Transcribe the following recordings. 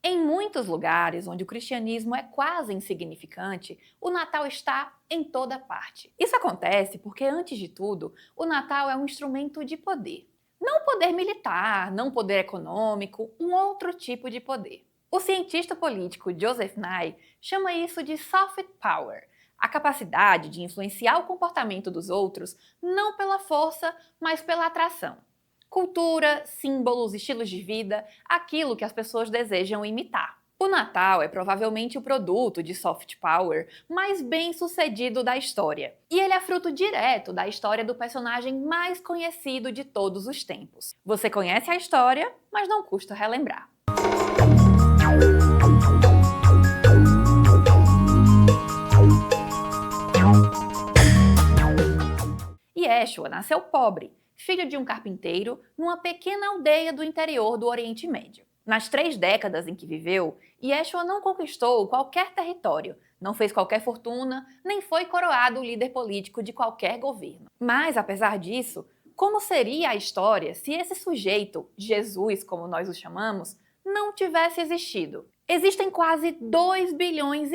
Em muitos lugares onde o cristianismo é quase insignificante, o Natal está em toda parte. Isso acontece porque, antes de tudo, o Natal é um instrumento de poder. Não poder militar, não poder econômico, um outro tipo de poder. O cientista político Joseph Nye chama isso de soft power, a capacidade de influenciar o comportamento dos outros não pela força, mas pela atração. Cultura, símbolos, estilos de vida, aquilo que as pessoas desejam imitar. O Natal é provavelmente o produto de soft power mais bem sucedido da história. E ele é fruto direto da história do personagem mais conhecido de todos os tempos. Você conhece a história, mas não custa relembrar. Yeshua nasceu pobre, filho de um carpinteiro, numa pequena aldeia do interior do Oriente Médio. Nas 3 décadas em que viveu, Yeshua não conquistou qualquer território, não fez qualquer fortuna, nem foi coroado líder político de qualquer governo. Mas, apesar disso, como seria a história se esse sujeito, Jesus como nós o chamamos, não tivesse existido? Existem quase 2,5 bilhões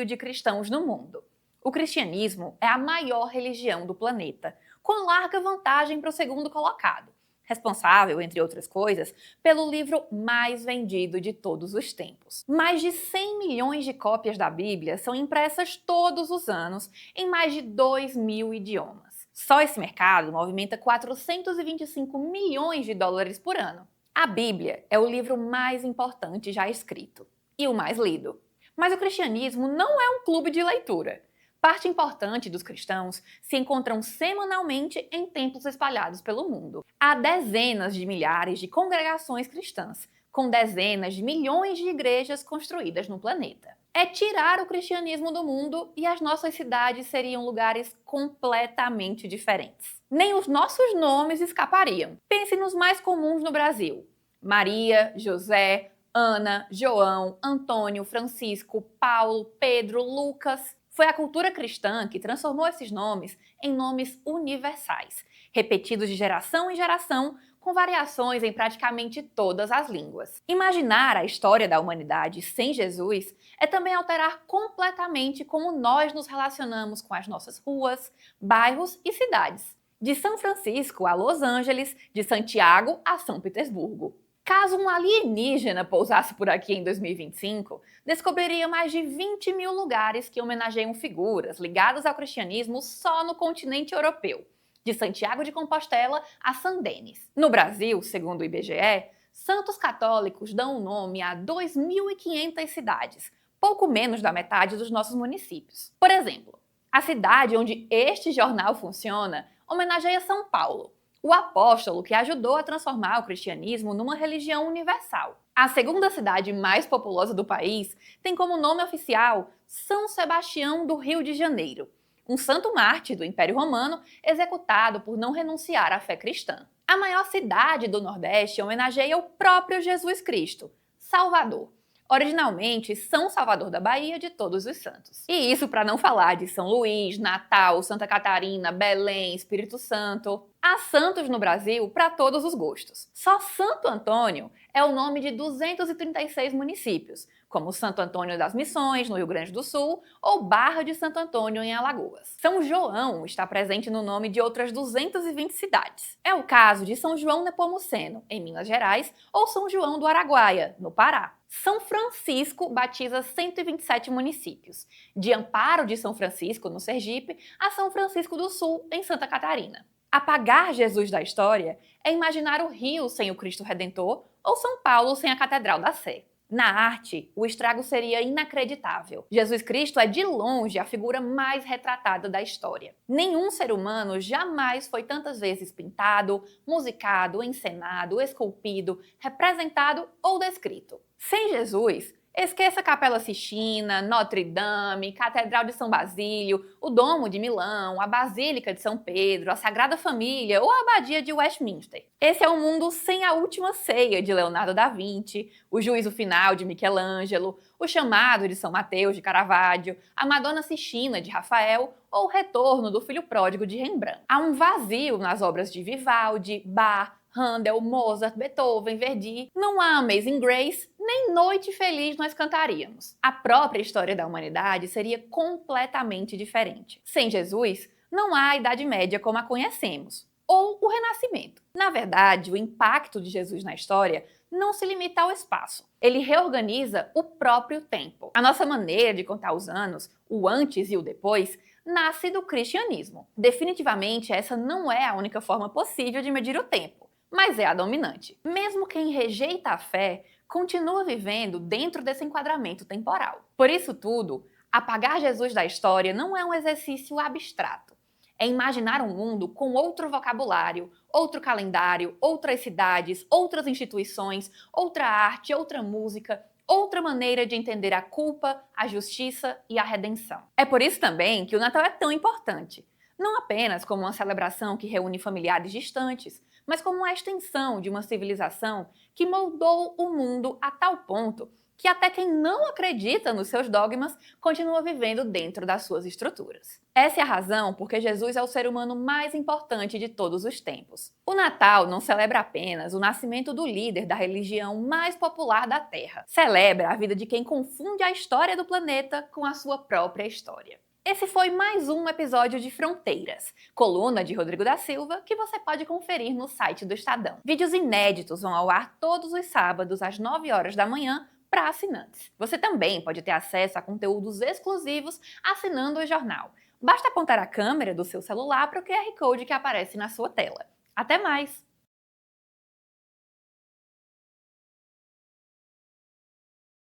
de cristãos no mundo. O cristianismo é a maior religião do planeta, com larga vantagem para o segundo colocado, responsável, entre outras coisas, pelo livro mais vendido de todos os tempos. Mais de 100 milhões de cópias da Bíblia são impressas todos os anos em mais de 2.000 idiomas. Só esse mercado movimenta 425 milhões de dólares por ano. A Bíblia é o livro mais importante já escrito e o mais lido. Mas o cristianismo não é um clube de leitura. Parte importante dos cristãos se encontram semanalmente em templos espalhados pelo mundo. Há dezenas de milhares de congregações cristãs, com dezenas de milhões de igrejas construídas no planeta. É tirar o cristianismo do mundo e as nossas cidades seriam lugares completamente diferentes. Nem os nossos nomes escapariam. Pense nos mais comuns no Brasil: Maria, José, Ana, João, Antônio, Francisco, Paulo, Pedro, Lucas. Foi a cultura cristã que transformou esses nomes em nomes universais, repetidos de geração em geração, com variações em praticamente todas as línguas. Imaginar a história da humanidade sem Jesus é também alterar completamente como nós nos relacionamos com as nossas ruas, bairros e cidades. De São Francisco a Los Angeles, de Santiago a São Petersburgo. Caso um alienígena pousasse por aqui em 2025, descobriria mais de 20 mil lugares que homenageiam figuras ligadas ao cristianismo só no continente europeu, de Santiago de Compostela a San Denis. No Brasil, segundo o IBGE, santos católicos dão o nome a 2.500 cidades, pouco menos da metade dos nossos municípios. Por exemplo, a cidade onde este jornal funciona homenageia São Paulo, o apóstolo que ajudou a transformar o cristianismo numa religião universal. A segunda cidade mais populosa do país tem como nome oficial São Sebastião do Rio de Janeiro, um santo mártir do Império Romano executado por não renunciar à fé cristã. A maior cidade do Nordeste homenageia o próprio Jesus Cristo, Salvador. Originalmente São Salvador da Bahia de Todos os Santos. E isso para não falar de São Luís, Natal, Santa Catarina, Belém, Espírito Santo. Há santos no Brasil para todos os gostos. Só Santo Antônio é o nome de 236 municípios, como Santo Antônio das Missões, no Rio Grande do Sul, ou Barra de Santo Antônio, em Alagoas. São João está presente no nome de outras 220 cidades. É o caso de São João Nepomuceno, em Minas Gerais, ou São João do Araguaia, no Pará. São Francisco batiza 127 municípios, de Amparo de São Francisco, no Sergipe, a São Francisco do Sul, em Santa Catarina. Apagar Jesus da história é imaginar o Rio sem o Cristo Redentor ou São Paulo sem a Catedral da Sé. Na arte, o estrago seria inacreditável. Jesus Cristo é de longe a figura mais retratada da história. Nenhum ser humano jamais foi tantas vezes pintado, musicado, encenado, esculpido, representado ou descrito. Sem Jesus, esqueça Capela Sistina, Notre Dame, Catedral de São Basílio, o Domo de Milão, a Basílica de São Pedro, a Sagrada Família ou a Abadia de Westminster. Esse é o mundo sem a Última Ceia de Leonardo da Vinci, o Juízo Final de Michelangelo, o Chamado de São Mateus de Caravaggio, a Madonna Sistina de Rafael ou o Retorno do Filho Pródigo de Rembrandt. Há um vazio nas obras de Vivaldi, Bach, Handel, Mozart, Beethoven, Verdi. Não há Amazing Grace nem Noite Feliz nós cantaríamos. A própria história da humanidade seria completamente diferente. Sem Jesus, não há a Idade Média como a conhecemos, ou o Renascimento. Na verdade, o impacto de Jesus na história não se limita ao espaço. Ele reorganiza o próprio tempo. A nossa maneira de contar os anos, o antes e o depois, nasce do cristianismo. Definitivamente, essa não é a única forma possível de medir o tempo, mas é a dominante. Mesmo quem rejeita a fé continua vivendo dentro desse enquadramento temporal. Por isso tudo, apagar Jesus da história não é um exercício abstrato. É imaginar um mundo com outro vocabulário, outro calendário, outras cidades, outras instituições, outra arte, outra música, outra maneira de entender a culpa, a justiça e a redenção. É por isso também que o Natal é tão importante. Não apenas como uma celebração que reúne familiares distantes, mas como uma extensão de uma civilização que moldou o mundo a tal ponto que até quem não acredita nos seus dogmas continua vivendo dentro das suas estruturas. Essa é a razão porque Jesus é o ser humano mais importante de todos os tempos. O Natal não celebra apenas o nascimento do líder da religião mais popular da Terra. Celebra a vida de quem confunde a história do planeta com a sua própria história. Esse foi mais um episódio de Fronteiras, coluna de Rodrigo da Silva, que você pode conferir no site do Estadão. Vídeos inéditos vão ao ar todos os sábados às 9 horas da manhã para assinantes. Você também pode ter acesso a conteúdos exclusivos assinando o jornal. Basta apontar a câmera do seu celular para o QR Code que aparece na sua tela. Até mais!